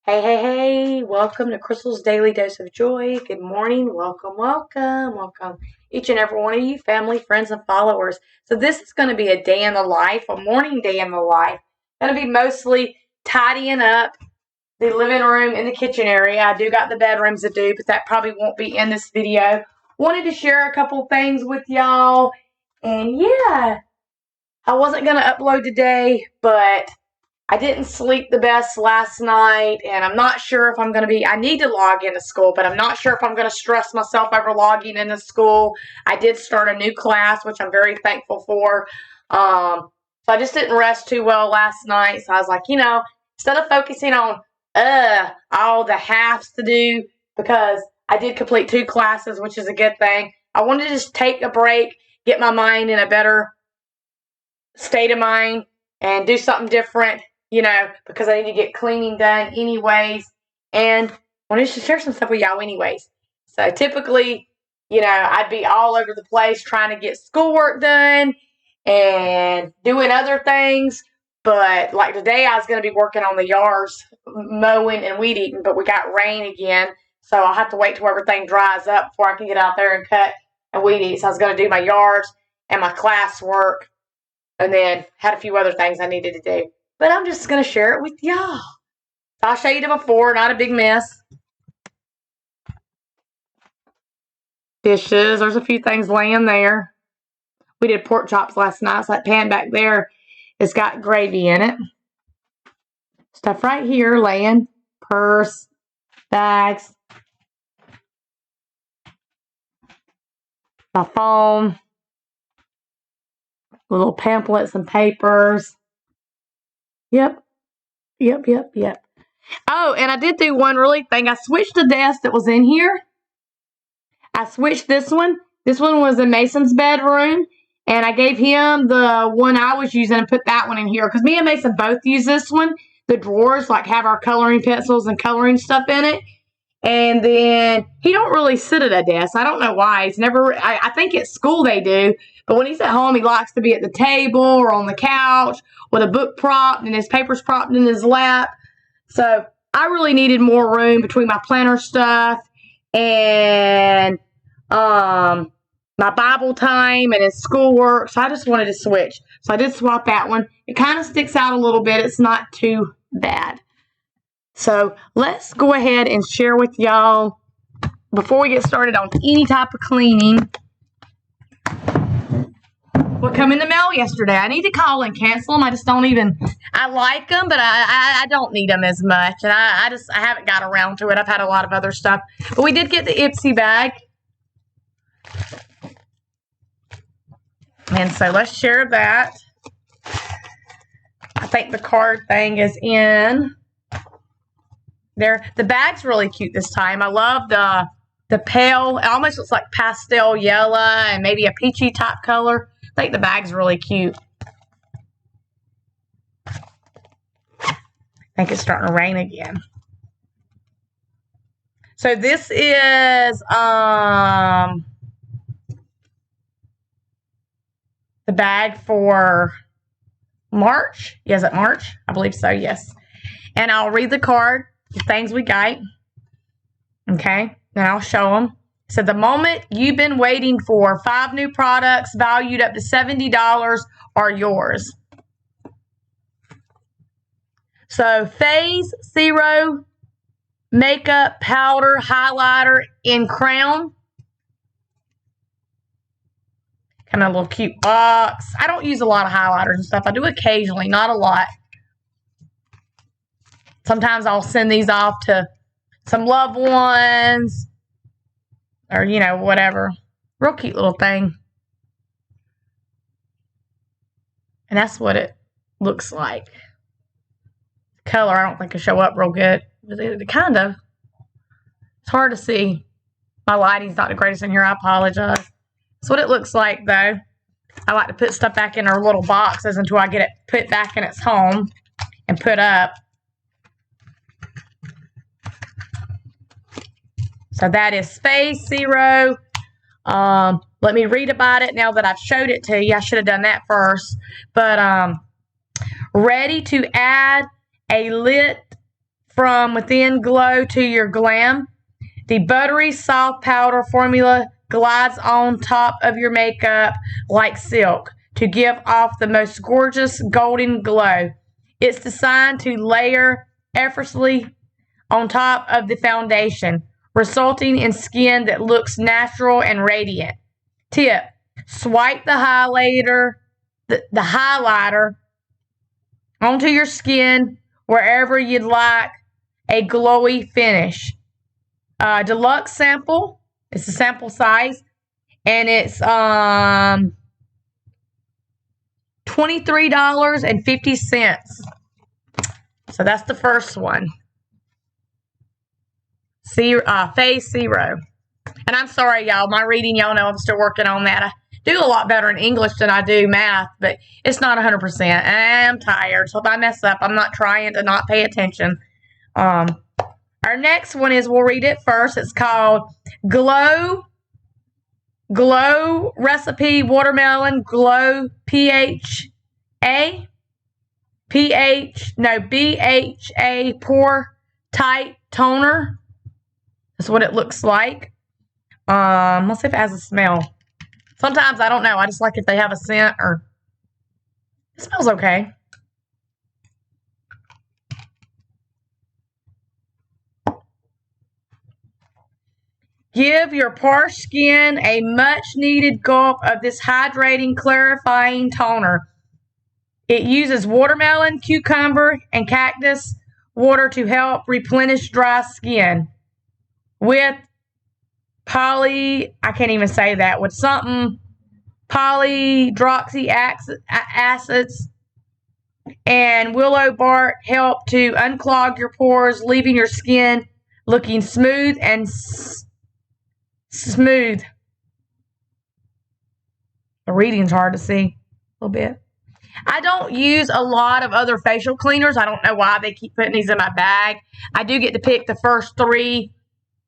Hey, hey, hey, welcome to Crystal's Daily Dose of Joy. Good morning. Welcome. Each and every one of you, family, friends, and followers. So this is going to be a day in the life, a morning day in the life. Going to be mostly tidying up the living room and the kitchen area. I do got the bedrooms to do, but that probably won't be in this video. Wanted to share a couple things with y'all. And yeah, I wasn't going to upload today, but I didn't sleep the best last night, and I'm not sure if I'm going to be, I need to log into school, but I'm not sure if I'm going to stress myself over logging into school. I did start a new class, which I'm very thankful for. So I just didn't rest too well last night, so I was like, instead of focusing on all the halves to do, because I did complete 2 classes, which is a good thing, I wanted to just take a break, get my mind in a better state of mind, and do something different. Because I need to get cleaning done anyways, and I wanted to share some stuff with y'all anyways. So typically, I'd be all over the place trying to get schoolwork done and doing other things, but like today I was going to be working on the yards, mowing and weed eating, but we got rain again, so I'll have to wait till everything dries up before I can get out there and cut and weed eat. So I was going to do my yards and my classwork, and then had a few other things I needed to do. But I'm just going to share it with y'all. I'll show you the before, not a big mess. Dishes, there's a few things laying there. We did pork chops last night, so that pan back there has got gravy in it. Stuff right here laying. Purse, bags, my phone, little pamphlets and papers. Yep. Oh, and I did do one really thing. I switched the desk that was in here. I switched this one. This one was in Mason's bedroom, and I gave him the one I was using and put that one in here, because me and Mason both use this one. The drawers have our coloring pencils and coloring stuff in it. And then he don't really sit at a desk. I don't know why. He's never. I think at school they do, but when he's at home, he likes to be at the table or on the couch with a book propped and his papers propped in his lap. So I really needed more room between my planner stuff and my Bible time and his schoolwork. So I just wanted to switch. So I did swap that one. It kind of sticks out a little bit. It's not too bad. So let's go ahead and share with y'all, before we get started on any type of cleaning, what came in the mail yesterday. I need to call and cancel them. I just don't even, I like them, but I don't need them as much. And I haven't got around to it. I've had a lot of other stuff. But we did get the Ipsy bag. And so let's share that. I think the card thing is in there. The bag's really cute this time. I love the pale, it almost looks like pastel yellow and maybe a peachy type color. I think the bag's really cute. I think it's starting to rain again. So this is the bag for March. Is it March? I believe so, yes. And I'll read the card, the things we got. Okay, then I'll show them. So the moment you've been waiting for, 5 new products valued up to $70 are yours. So Phase Zero makeup powder highlighter in Crown. Kind of a little cute box. I don't use a lot of highlighters and stuff. I do occasionally, not a lot. Sometimes I'll send these off to some loved ones or, whatever. Real cute little thing. And that's what it looks like. The color, I don't think will show up real good. It kind of. It's hard to see. My lighting's not the greatest in here. I apologize. That's what it looks like, though. I like to put stuff back in our little boxes until I get it put back in its home and put up. So that is Phase Zero. Let me read about it now that I've showed it to you. I should have done that first. But ready to add a lit from within glow to your glam. The buttery soft powder formula glides on top of your makeup like silk to give off the most gorgeous golden glow. It's designed to layer effortlessly on top of the foundation, resulting in skin that looks natural and radiant. Tip: swipe the highlighter onto your skin wherever you'd like a glowy finish. Deluxe sample. It's a sample size, and it's $23.50. So that's the first one. Phase Zero. And I'm sorry, y'all. My reading, y'all know I'm still working on that. I do a lot better in English than I do math, but it's not 100%. I'm tired, so if I mess up, I'm not trying to not pay attention. Our next one is, we'll read it first. It's called Glow Recipe Watermelon Glow BHA Pore Tight Toner. That's what it looks like. Let's see if it has a smell. Sometimes I don't know. I just like if they have a scent, or it smells okay. Give your parched skin a much-needed gulp of this hydrating, clarifying toner. It uses watermelon, cucumber, and cactus water to help replenish dry skin. With polydroxy acids and willow bark help to unclog your pores, leaving your skin looking smooth and smooth. The reading's hard to see a little bit. I don't use a lot of other facial cleaners. I don't know why they keep putting these in my bag. I do get to pick the first 3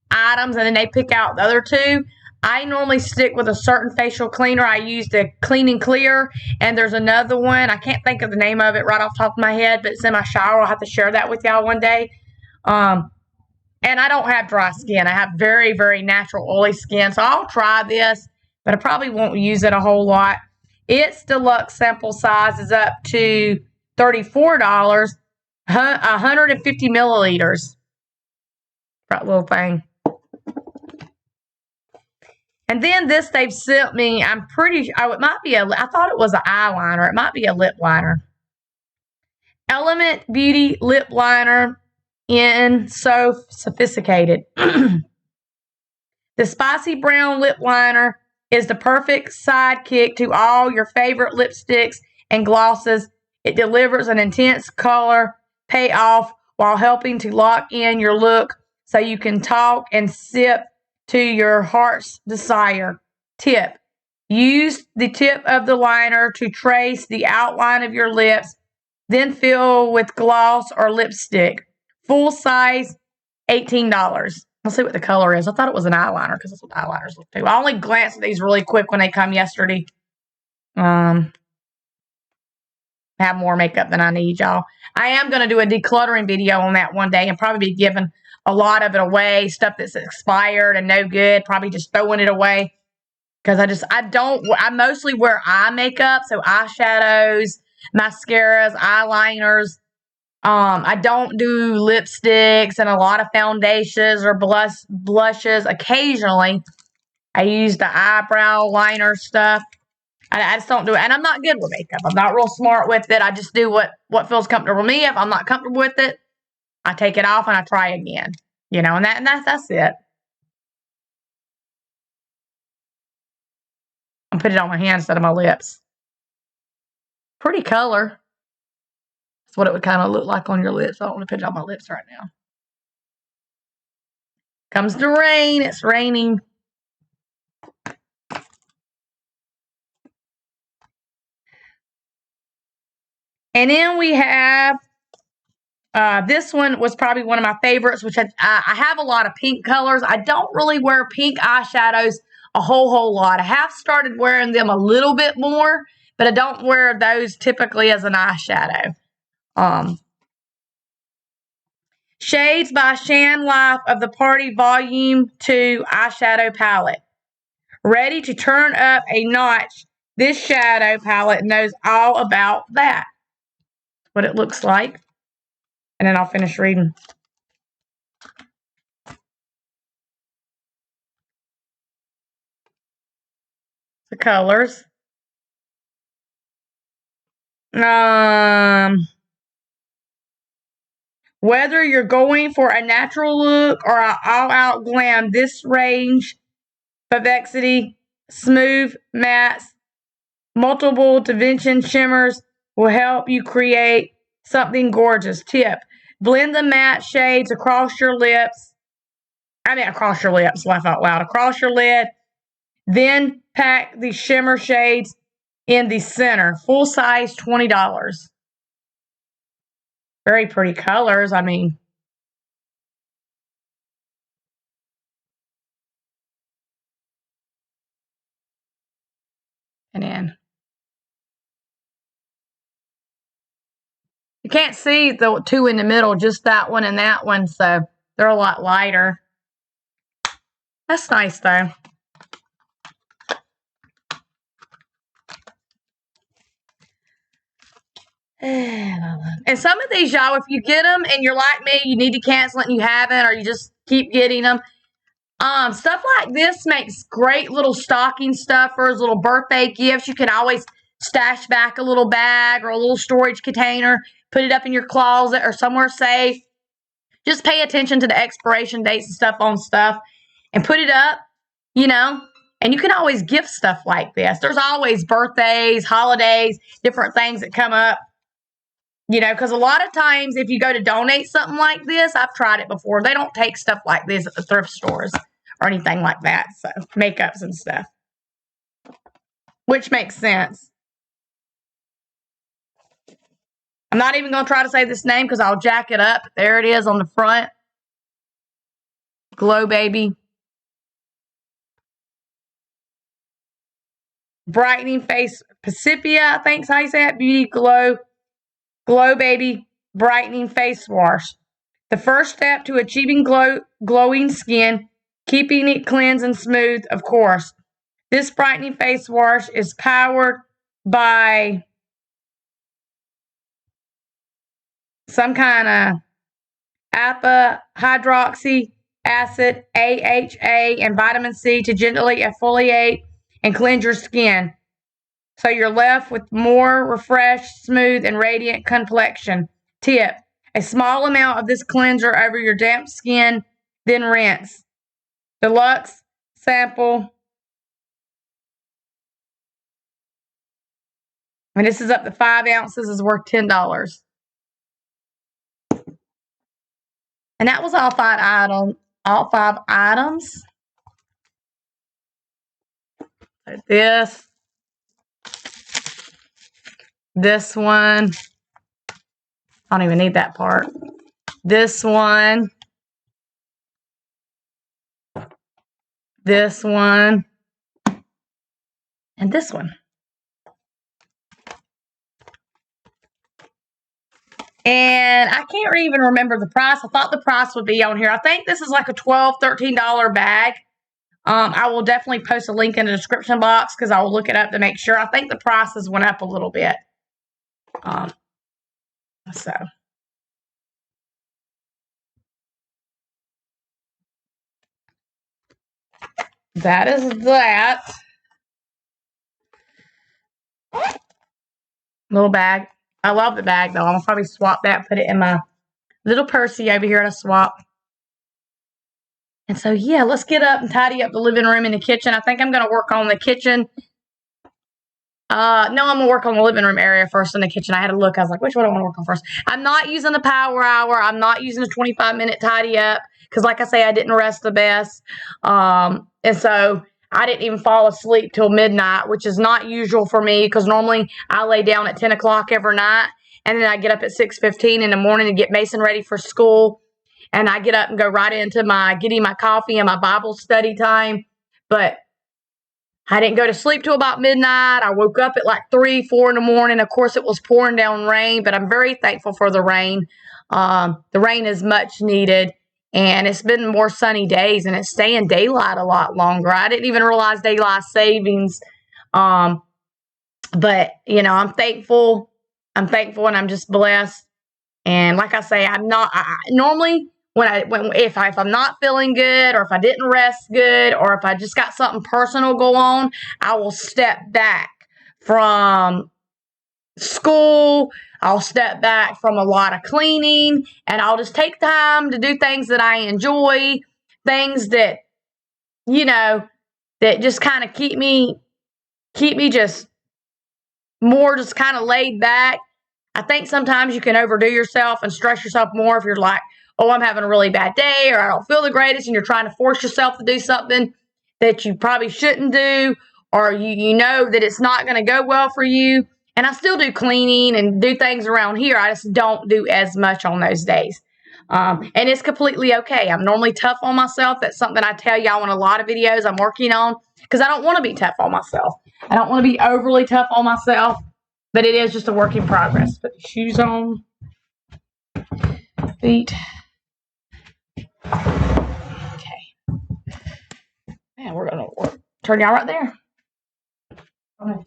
items, and then they pick out the other 2. I normally stick with a certain facial cleaner. I use the Clean and Clear, and there's another one. I can't think of the name of it right off the top of my head, but it's in my shower. I'll have to share that with y'all one day. And I don't have dry skin. I have very, very natural oily skin, so I'll try this, but I probably won't use it a whole lot. Its deluxe sample size is up to $34, 150 milliliters. That little thing. And then this they've sent me, it might be I thought it was an eyeliner. It might be a lip liner. Element Beauty Lip Liner in So Sophisticated. The spicy brown lip liner is the perfect sidekick to all your favorite lipsticks and glosses. It delivers an intense color payoff while helping to lock in your look so you can talk and sip to your heart's desire. Tip: use the tip of the liner to trace the outline of your lips, then fill with gloss or lipstick. Full size, $18. Let's see what the color is. I thought it was an eyeliner because that's what eyeliners look like. I only glanced at these really quick when they come yesterday. I have more makeup than I need, y'all. I am going to do a decluttering video on that one day and probably be giving a lot of it away, stuff that's expired and no good, probably just throwing it away. Because I mostly wear eye makeup, so eyeshadows, mascaras, eyeliners. I don't do lipsticks and a lot of foundations or blushes. Occasionally, I use the eyebrow liner stuff. I just don't do it. And I'm not good with makeup. I'm not real smart with it. I just do what feels comfortable with me. If I'm not comfortable with it, I take it off and I try again. You know, and that's it. I put it on my hand instead of my lips. Pretty color. That's what it would kind of look like on your lips. I don't want to put it on my lips right now. Comes the rain. It's raining. And then we have, this one was probably one of my favorites, which I have a lot of pink colors. I don't really wear pink eyeshadows a whole lot. I have started wearing them a little bit more, but I don't wear those typically as an eyeshadow. Shades by Shan Life of the Party Volume 2 Eyeshadow Palette. Ready to turn up a notch. This shadow palette knows all about that. What it looks like. And then I'll finish reading. The colors. Whether you're going for a natural look or an all-out glam, this range, Vivexity, smooth mattes, multiple dimension shimmers will help you create something gorgeous. Tip, blend the matte shades across your lips. Across your lips, laugh out loud. Across your lid. Then pack the shimmer shades in the center. Full size, $20. Very pretty colors. I mean, and then you can't see the two in the middle, just that one and that one, so they're a lot lighter. That's nice, though. And some of these, y'all, if you get them and you're like me, you need to cancel it and you haven't, or you just keep getting them. Stuff like this makes great little stocking stuffers, little birthday gifts. You can always stash back a little bag or a little storage container, put it up in your closet or somewhere safe. Just pay attention to the expiration dates and stuff on stuff and put it up, you know. And you can always gift stuff like this. There's always birthdays, holidays, different things that come up. You know, because a lot of times if you go to donate something like this, I've tried it before. They don't take stuff like this at the thrift stores or anything like that. So, makeups and stuff. Which makes sense. I'm not even going to try to say this name because I'll jack it up. There it is on the front. Glow Baby. Brightening Face Pacipia, I think is how you say it. Beauty Glow. Glow Baby Brightening Face Wash. The first step to achieving glowing skin, keeping it cleansed and smooth, of course. This brightening face wash is powered by some kind of alpha hydroxy acid, AHA, and vitamin C to gently exfoliate and cleanse your skin. So you're left with more refreshed, smooth, and radiant complexion. Tip, a small amount of this cleanser over your damp skin, then rinse. Deluxe sample. And this is up to 5 ounces, is worth $10. And that was all 5 items. This one. I don't even need that part. This one. This one. And this one. And I can't even remember the price. I thought the price would be on here. I think this is like a $12, $13 bag. I will definitely post a link in the description box because I will look it up to make sure. I think the prices went up a little bit. So. That is that. Little bag. I love the bag, though. I'm going to probably swap that, put it in my little Percy over here to swap. And so, yeah, let's get up and tidy up the living room and the kitchen. I think I'm going to work on the kitchen. No, I'm going to work on the living room area first in the kitchen. I had to look. I was like, which one do I want to work on first? I'm not using the power hour. I'm not using the 25-minute tidy up because, like I say, I didn't rest the best. And so I didn't even fall asleep till midnight, which is not usual for me because normally I lay down at 10 o'clock every night. And then I get up at 6:15 in the morning to get Mason ready for school. And I get up and go right into getting my coffee and my Bible study time. But I didn't go to sleep till about midnight. I woke up at like 3, 4 in the morning. Of course, it was pouring down rain, but I'm very thankful for the rain. The rain is much needed, and it's been more sunny days, and it's staying daylight a lot longer. I didn't even realize daylight savings. But, you know, I'm thankful. I'm thankful, and I'm just blessed. And like I say, I'm not normally if I'm not feeling good, or if I didn't rest good, or if I just got something personal go on, I will step back from school. I'll step back from a lot of cleaning, and I'll just take time to do things that I enjoy, things that, you know, that just kind of keep me just more just kind of laid back. I think sometimes you can overdo yourself and stress yourself more if you're like, oh, I'm having a really bad day, or I don't feel the greatest, and you're trying to force yourself to do something that you probably shouldn't do, or you know that it's not going to go well for you. And I still do cleaning and do things around here. I just don't do as much on those days. And it's completely okay. I'm normally tough on myself. That's something I tell y'all in a lot of videos I'm working on, because I don't want to be tough on myself. I don't want to be overly tough on myself, but it is just a work in progress. Put the shoes on, feet. Okay. Man, we're going to turn y'all right there. Okay.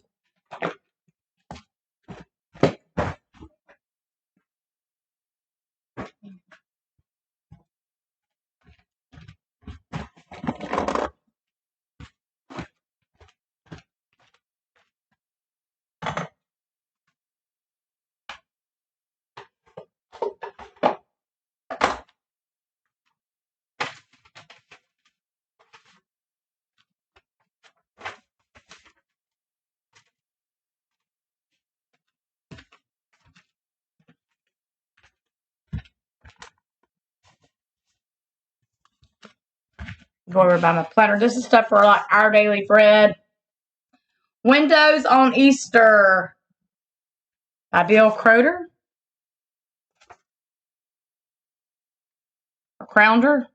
Go over by my planner. This is stuff for like our daily bread. Windows on Easter by Bill Croder. Or Crowder.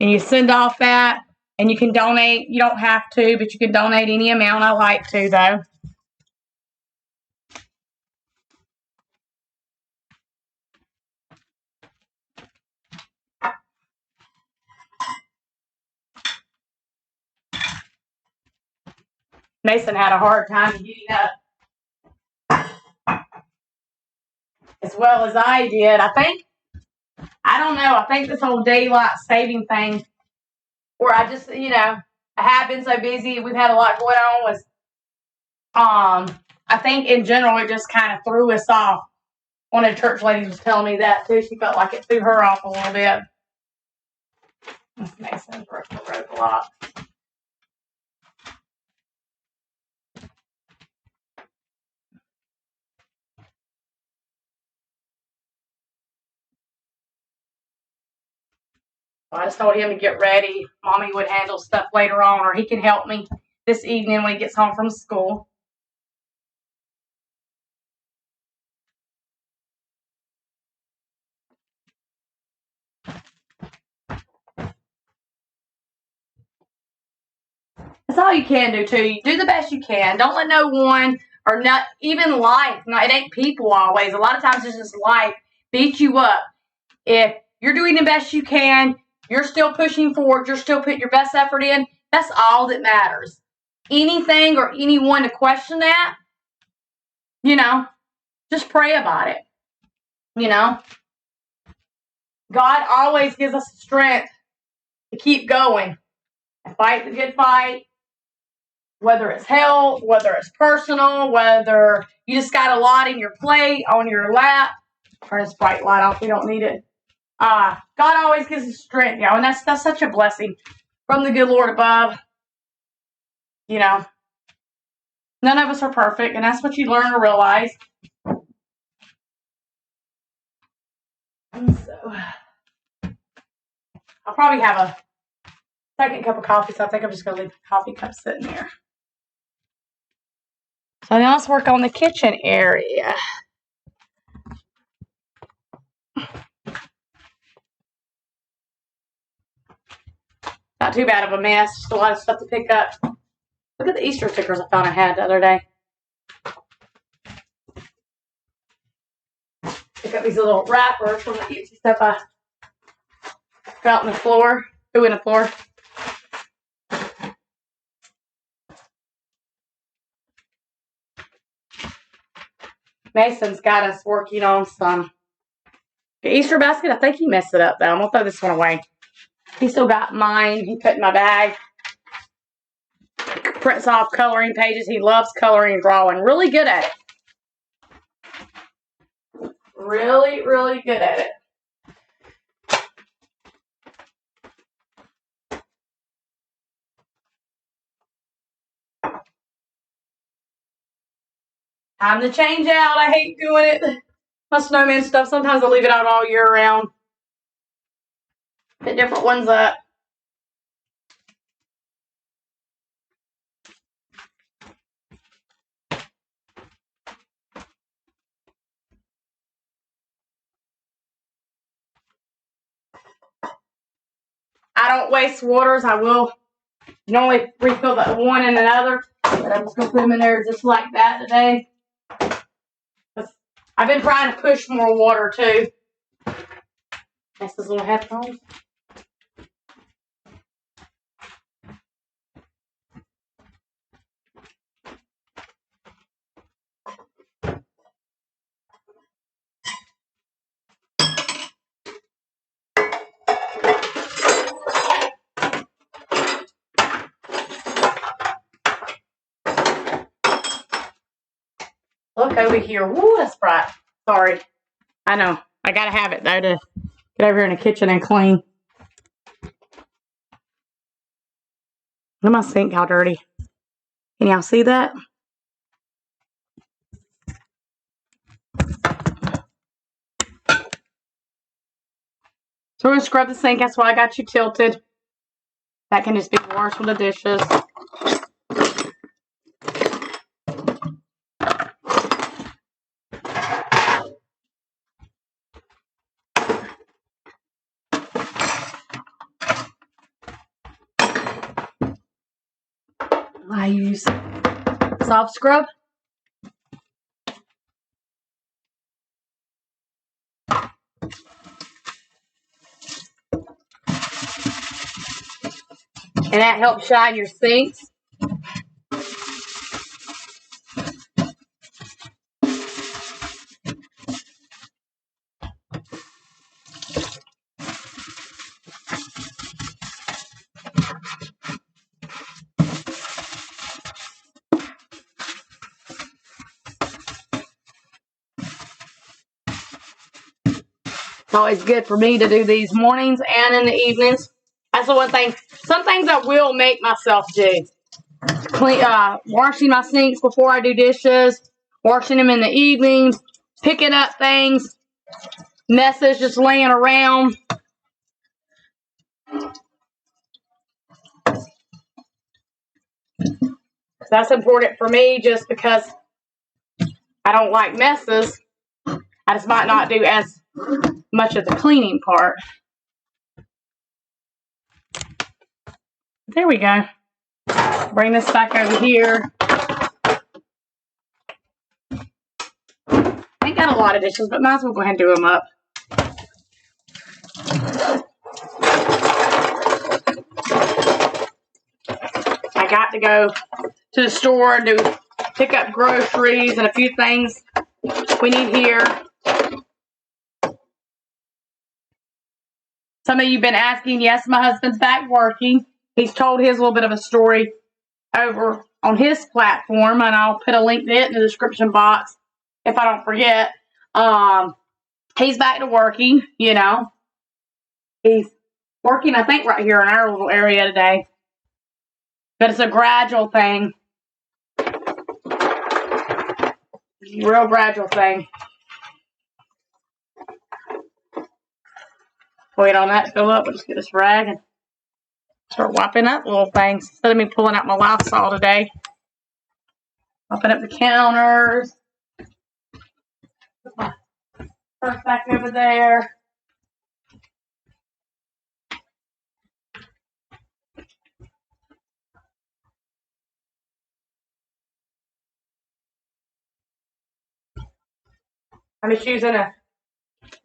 And you send off that, and you can donate. You don't have to, but you can donate any amount. I like to, though. Mason had a hard time getting up as well as I did. I don't know. I think this whole daylight saving thing, where I just, you know, I have been so busy. We've had a lot going on with, I think in general, it just kind of threw us off. One of the church ladies was telling me that too. She felt like it threw her off a little bit. Mason broke the rope a lot. I just told him to get ready. Mommy would handle stuff later on, or he can help me this evening when he gets home from school. That's all you can do, too. You do the best you can. Don't let no one, or not even life. No, it ain't people always. A lot of times it's just life beat you up. If you're doing the best you can, you're still pushing forward, you're still putting your best effort in, that's all that matters. Anything or anyone to question that, you know, just pray about it. You know, God always gives us the strength to keep going and fight the good fight. Whether it's health, whether it's personal, whether you just got a lot in your plate, on your lap. Turn this bright light off. We don't need it. God always gives us strength, and that's such a blessing from the good Lord above. You know, none of us are perfect, and that's what you learn to realize. And so, I'll probably have a second cup of coffee, so I think I'm just going to leave the coffee cup sitting there. So now let's work on the kitchen area. Not too bad of a mess, just a lot of stuff to pick up. Look at the Easter stickers I found I had the other day. Pick up these little wrappers from the ipsy stuff I found on the floor. Who in the floor? Mason's got us working on some Easter basket. I think he messed it up though. I'm gonna throw this one away. He still got mine. He put in my bag. Prints off coloring pages. He loves coloring and drawing. Really good at it. Really, really good at it. Time to change out. I hate doing it. My snowman stuff, sometimes I leave it out all year round. Put different ones up. I don't waste waters. I will normally refill the one and another, but I'm just going to put them in there just like that today. I've been trying to push more water too. That's those little headphones. Look over here. Woo, that's bright. Sorry. I know. I gotta have it though to get over here in the kitchen and clean. Look at my sink, how dirty. Can y'all see that? So we're gonna scrub the sink. That's why I got you tilted. That can just be washed with the dishes. I use soft scrub. And that helps shine your sinks. It's always good for me to do these mornings and in the evenings. That's the one thing. Some things I will make myself do. Clean, washing my sinks before I do dishes, washing them in the evenings, picking up things, messes just laying around. That's important for me just because I don't like messes. I just might not do as much of the cleaning part. There we go. Bring this back over here. Ain't got a lot of dishes, but might as well go ahead and do them up. I got to go to the store and pick up groceries and a few things we need here. Some of you have been asking, yes, my husband's back working. He's told his little bit of a story over on his platform, and I'll put a link to it in the description box if I don't forget. He's back to working, you know. He's working, I think, right here in our little area today. But it's a gradual thing. Real gradual thing. Wait on that to fill up. We'll just get this rag and start wiping up little things. Instead of me pulling out my Lysol today. Wiping up the counters. Put my purse back over there. I'm just using a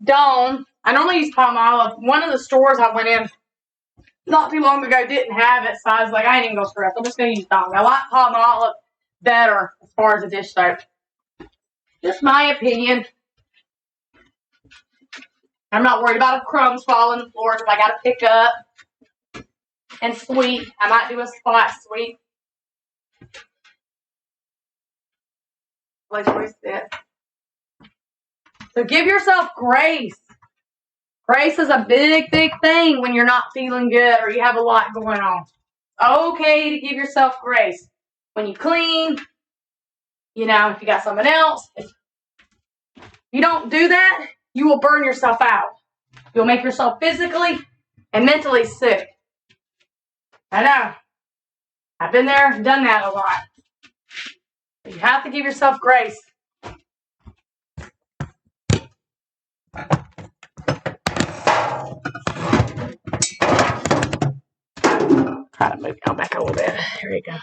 Dawn. I normally use palm olive. One of the stores I went in not too long ago didn't have it, so I was like, I ain't even gonna stress. I'm just gonna use Dawn. I like palm olive better as far as a dish soap. Just my opinion. I'm not worried about crumbs falling on the floor if I gotta pick up. And sweet. I might do a spot sweet. Let's twist it. So give yourself grace. Grace is a big, big thing when you're not feeling good or you have a lot going on. Okay to give yourself grace. When you clean, you know, if you got someone else, if you don't do that, you will burn yourself out. You'll make yourself physically and mentally sick. I know. I've been there, done that a lot. You have to give yourself grace. Try to move y'all back a little bit. There you go.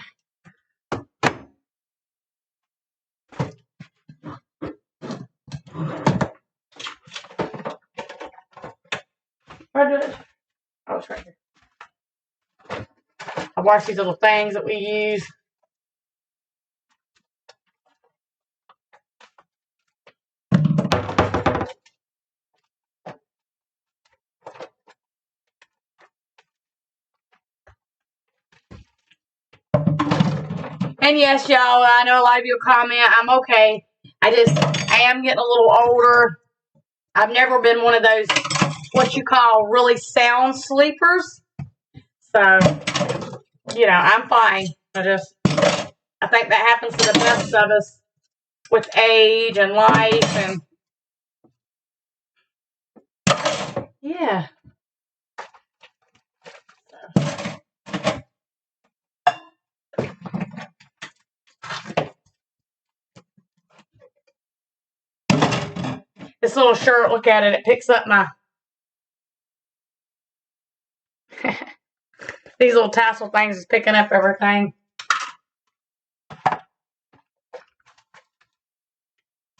Where did it? Oh, it's right here. I wash these little things that we use. And yes, y'all, I know a lot of you comment, I'm okay. I am getting a little older. I've never been one of those, what you call, really sound sleepers. So, you know, I'm fine. I think that happens to the best of us with age and life and, yeah. This little shirt, look at it. It picks up my these little tassel things is picking up everything.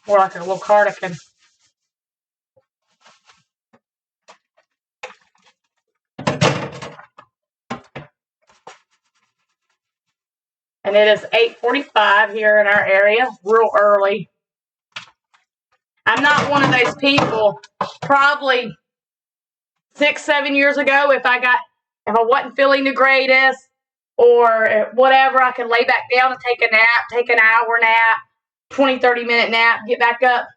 More like a little cardigan. And it is 8:45 here in our area, real early. I'm not one of those people, probably 6, 7 years ago, if I wasn't feeling the greatest or whatever, I could lay back down and take a nap, take an hour nap, 20, 30-minute nap, get back up.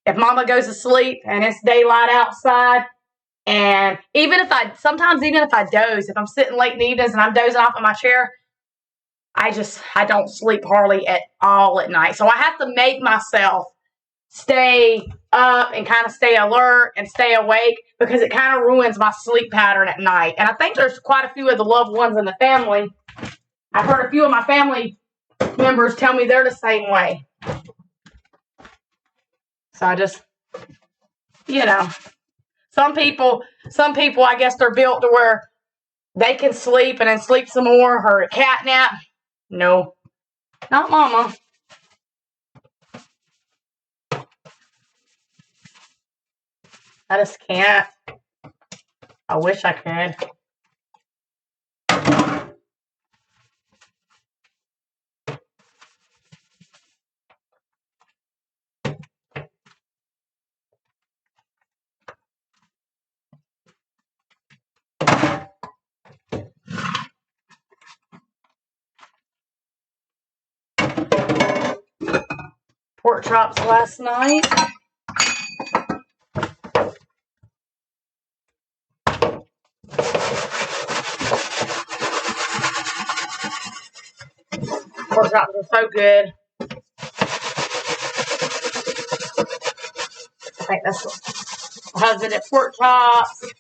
If mama goes to sleep and it's daylight outside, and sometimes even if I doze, if I'm sitting late in the evenings and I'm dozing off in my chair, I don't sleep hardly at all at night. So I have to make myself stay up and kind of stay alert and stay awake because it kind of ruins my sleep pattern at night. And I think there's quite a few of the loved ones in the family. I've heard a few of my family members tell me they're the same way. So I just, you know, some people, I guess they're built to where they can sleep and then sleep some more or a cat nap. No, not mama. I just can't. I wish I could. Pork chops last night. Pork chops are so good. I think that's what my husband at pork chops,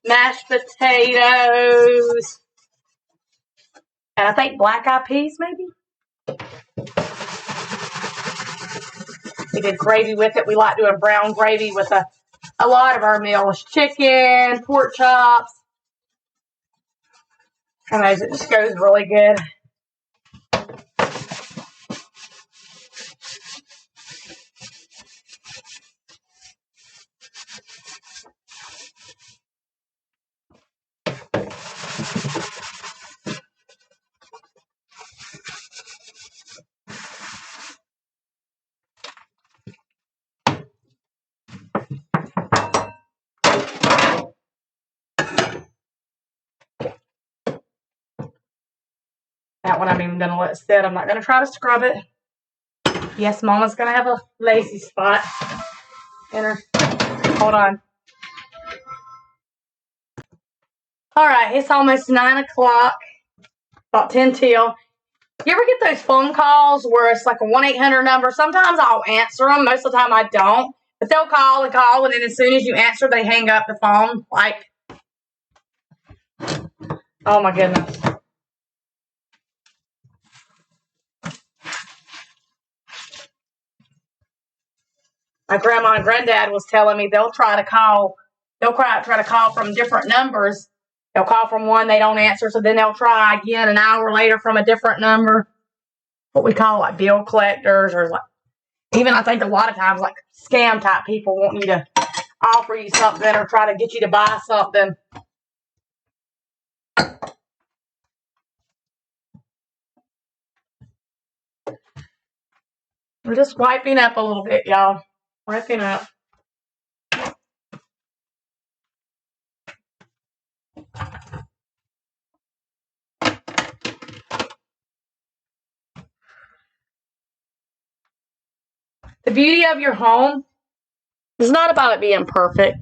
mashed potatoes, and I think black eyed peas maybe. We did gravy with it. We like doing brown gravy with a lot of our meals. Chicken, pork chops. And it just goes really good. That one I'm even going to let sit. I'm not going to try to scrub it. Yes, Mama's going to have a lazy spot in her. Hold on. All right, it's almost 9 o'clock. About 10 till. You ever get those phone calls where it's like a 1-800 number? Sometimes I'll answer them. Most of the time I don't. But they'll call, and then as soon as you answer, they hang up the phone. Like, oh my goodness. My grandma and granddad was telling me they'll try to call from different numbers. They'll call from one, they don't answer, so then they'll try again an hour later from a different number. What we call like bill collectors, or like even I think a lot of times like scam type people want you to offer you something or try to get you to buy something. We're just wiping up a little bit, y'all. Wiping up. The beauty of your home is not about it being perfect.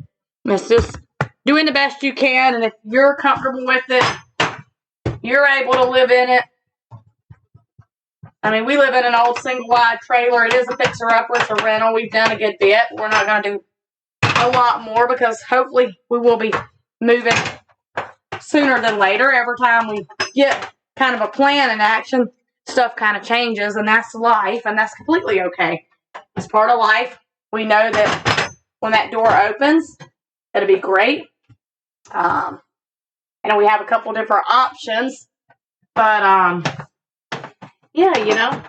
It's just doing the best you can, and if you're comfortable with it, you're able to live in it. I mean, we live in an old single-wide trailer. It is a fixer-upper. It's a rental. We've done a good bit. We're not going to do a lot more because hopefully we will be moving sooner than later. Every time we get kind of a plan in action, stuff kind of changes, and that's life, and that's completely okay. It's part of life. We know that when that door opens, it'll be great. And we have a couple different options, but yeah, you know,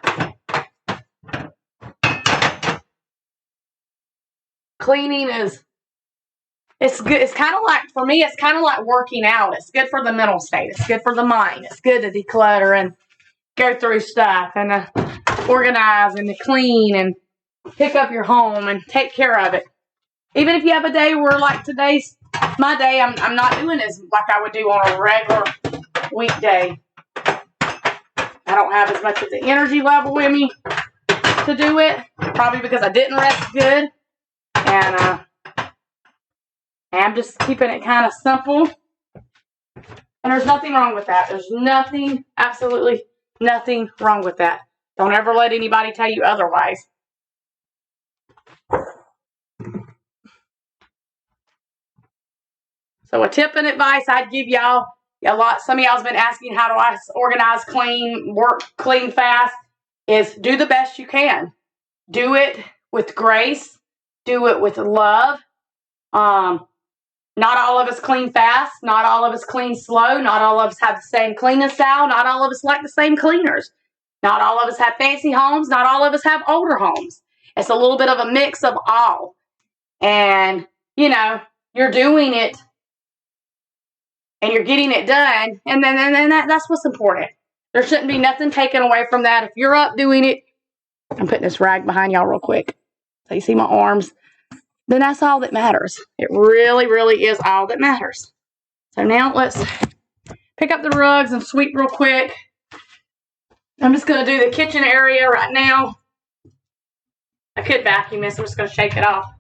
cleaning it's good. It's kind of like, for me, it's kind of like working out. It's good for the mental state. It's good for the mind. It's good to declutter and go through stuff and organize and to clean and pick up your home and take care of it. Even if you have a day where, like today's my day, I'm not doing as like I would do on a regular weekday. I don't have as much of the energy level in me to do it, probably because I didn't rest good, and I'm just keeping it kind of simple. And there's nothing wrong with that. There's nothing, absolutely nothing wrong with that. Don't ever let anybody tell you otherwise. So a tip and advice I'd give y'all, some of y'all's been asking how do I organize, clean, work, clean fast, is do the best you can. Do it with grace. Do it with love. Not all of us clean fast. Not all of us clean slow. Not all of us have the same cleaning style. Not all of us like the same cleaners. Not all of us have fancy homes. Not all of us have older homes. It's a little bit of a mix of all. And, you know, you're doing it and you're getting it done. And then that's what's important. There shouldn't be nothing taken away from that. If you're up doing it, I'm putting this rag behind y'all real quick so you see my arms. Then that's all that matters. It really, really is all that matters. So now let's pick up the rugs and sweep real quick. I'm just going to do the kitchen area right now. I could vacuum this. I'm just going to shake it off.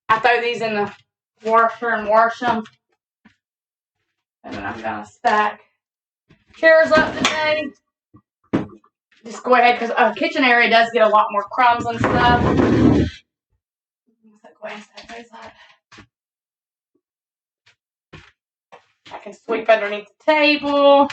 I throw these in the washer and wash them. And then I'm going to stack chairs up today. Just go ahead, because a kitchen area does get a lot more crumbs and stuff. Go ahead and stack those up. I can sweep underneath the table.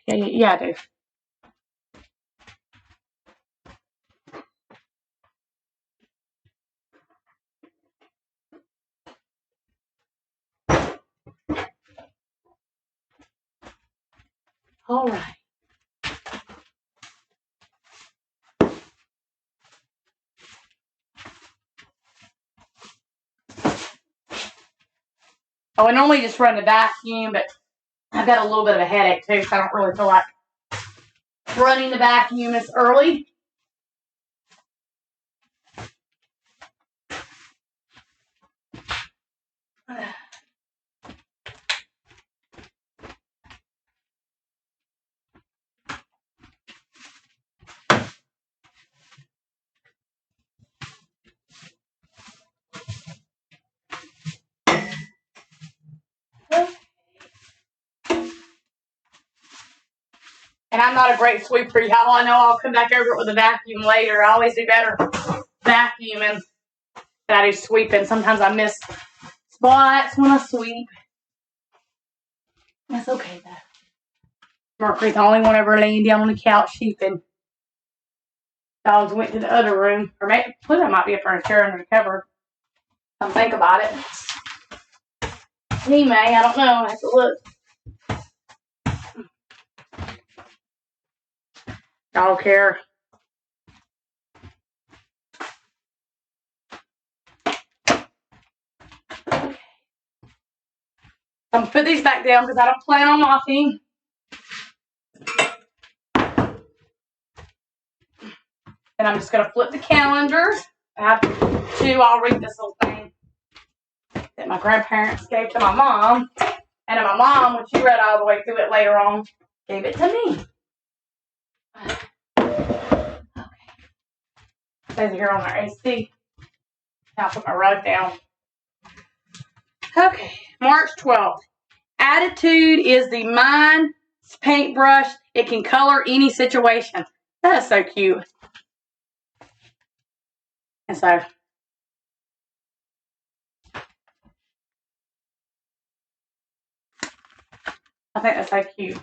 Yeah, I do. All right. Oh, I normally just run the vacuum, but I've got a little bit of a headache too, so I don't really feel like running the vacuum. It's early. And I'm not a great sweeper, y'all. I know I'll come back over it with a vacuum later. I always do better vacuuming than I do sweeping. Sometimes I miss spots when I sweep. That's okay, though. Mercury's the only one ever laying down on the couch sheeping. Dogs went to the other room. Or maybe Pluto might be up there in a chair under the cover. Come think about it. He may. I don't know. I have to look. Dog hair. Okay. I'm going to put these back down because I don't plan on mopping. And I'm just going to flip the calendars. I have two. I'll read this little thing that my grandparents gave to my mom. And my mom, when she read all the way through it later on, gave it to me. Okay. It says here on our AC. Now I'll put my rug down. Okay, March 12th. Attitude is the mind paintbrush. It can color any situation. That is so cute. And so, I think that's so cute.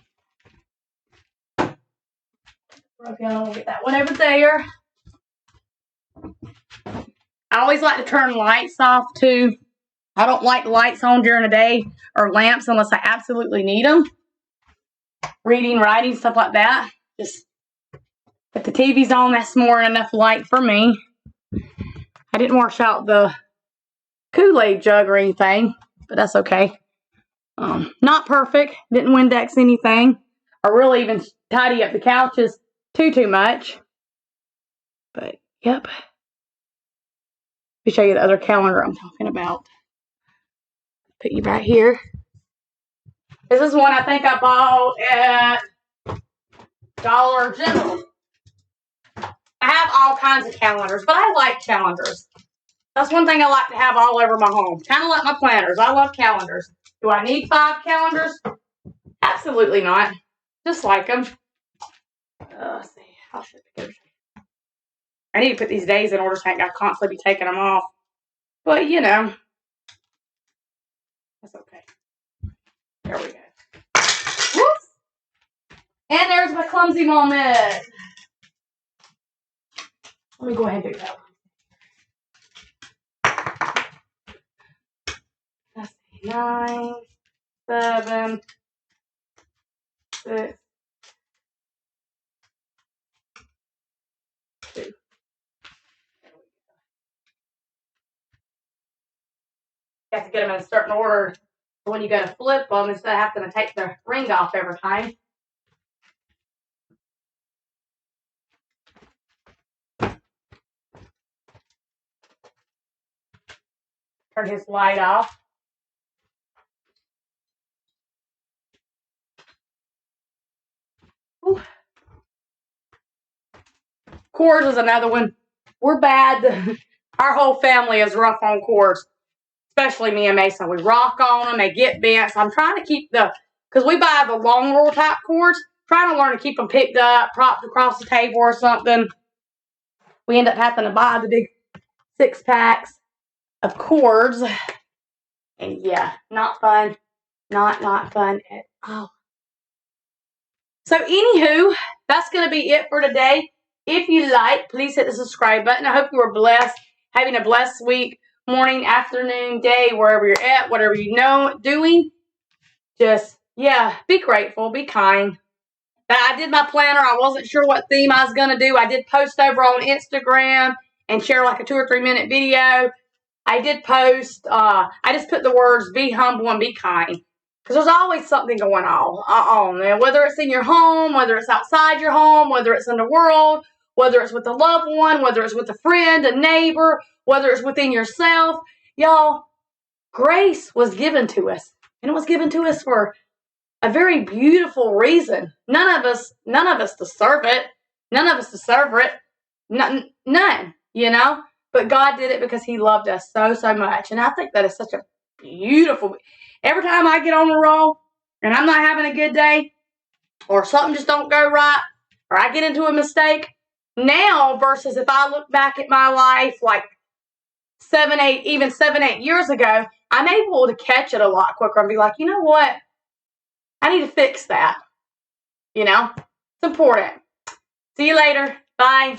Okay, I'll get that one over there. I always like to turn lights off too. I don't like lights on during the day or lamps unless I absolutely need them. Reading, writing, stuff like that. Just if the TV's on, that's more than enough light for me. I didn't wash out the Kool-Aid jug or anything, but that's okay. Not perfect. Didn't Windex anything or really even tidy up the couches too much. But, yep. Let me show you the other calendar I'm talking about. Put you right here. This is one I think I bought at Dollar General. I have all kinds of calendars, but I like calendars. That's one thing I like to have all over my home. Kind of like my planners. I love calendars. Do I need 5 calendars? Absolutely not. Just like them. Let's see. How should I go? I need to put these days in order so I ain't got to constantly be taking them off. But, you know. That's okay. There we go. Whoops. And there's my clumsy moment. Let me go ahead and do that one. Let's see. 9, 7, 6, 2. You have to get them in a certain order. So when you go to flip them, instead of having to take the ring off every time. Turn his light off. Ooh. Cords is another one. We're bad. Our whole family is rough on cords. Especially me and Mason. We rock on them. They get bent. So I'm trying to keep because we buy the long roll type cords. Trying to learn to keep them picked up, propped across the table or something. We end up having to buy the big 6-packs of cords. And yeah, not fun. Not fun at all. So anywho, that's going to be it for today. If you like, please hit the subscribe button. I hope you were blessed, having a blessed week, morning, afternoon, day, wherever you're at, whatever you know doing. Just, yeah, be grateful, be kind. I did my planner. I wasn't sure what theme I was going to do. I did post over on Instagram and share like a 2 or 3 minute video. I did post, I just put the words, be humble and be kind. Because there's always something going on. Whether it's in your home, whether it's outside your home, whether it's in the world, whether it's with a loved one, whether it's with a friend, a neighbor, whether it's within yourself. Y'all, Grace was given to us, and it was given to us for a very beautiful reason. None of us deserve it. None of us deserve it. None, But God did it because He loved us so, so much. And I think that is such a beautiful. Every time I get on a roll and I'm not having a good day, or something just don't go right, or I get into a mistake, now versus if I look back at my life like 7-8 years ago, I'm able to catch it a lot quicker and be like, you know what? I need to fix that. It's important. See you later. Bye.